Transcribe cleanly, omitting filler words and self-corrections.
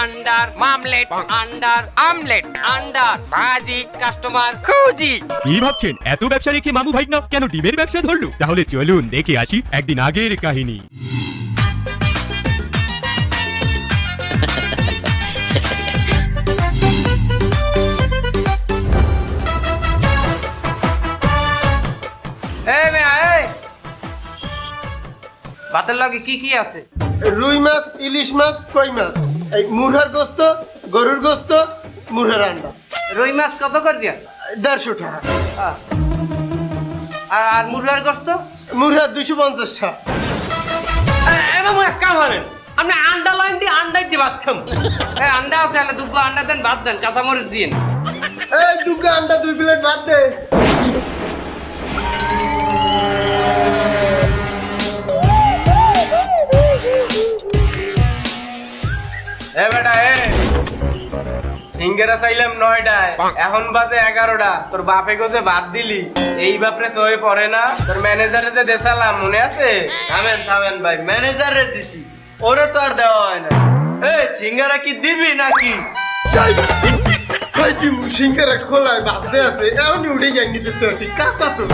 Under মামলেট under omelette under ভাজি customer খুঁজি। কি ভাবছেন এত ব্যবসা রেখে মামু ভাই না কেন ডিমের ব্যবসা ধরলো? তাহলে চলুন দেখে আসি একদিন আগের কাহিনী। এই মেয়া এই ভাতের লগে কি কি আছে? রুই মাছ, ইলিশ মাছ, কই মাছ, এই মুরহার গোস্ত, গরুর গোস্ত, মুরহার আন্ডা। রুই মাছ কত করে দিয়া? 150 টাকা। আর মুরগার গোস্ত? মুরহার 250 টাকা। এবার এক কাম করেন, আপনি আন্ডা লাইন দিয়ে আন্ডাই দিয়ে ভাত খাম। আন্ডা আছে, তাহলে দুটো আন্ডা দেন, ভাত দেন, কাঁচামরিচ দিন। এই দুটো আন্ডা 2 প্লেট ভাত দে। এ বেটা সিঙ্গেরা চাইলাম 9টায়, এখন বাজে 11টা। তোর বাপে গোজে ভাত দিলি, এই বাপরে সয়ে পড়ে না? তোর ম্যানেজারে যে দেশালাম মনে আছে? থামেন ভাই, ম্যানেজারে দিছি, ওরে তো আর দেওয়া হয় না। এই সিঙ্গারা কি দিবি নাকি? ভাই কি সিঙ্গারা খোলায় বাজতে আছে, এমনি উঠে যাই নিতে আসি কাঁচা তো।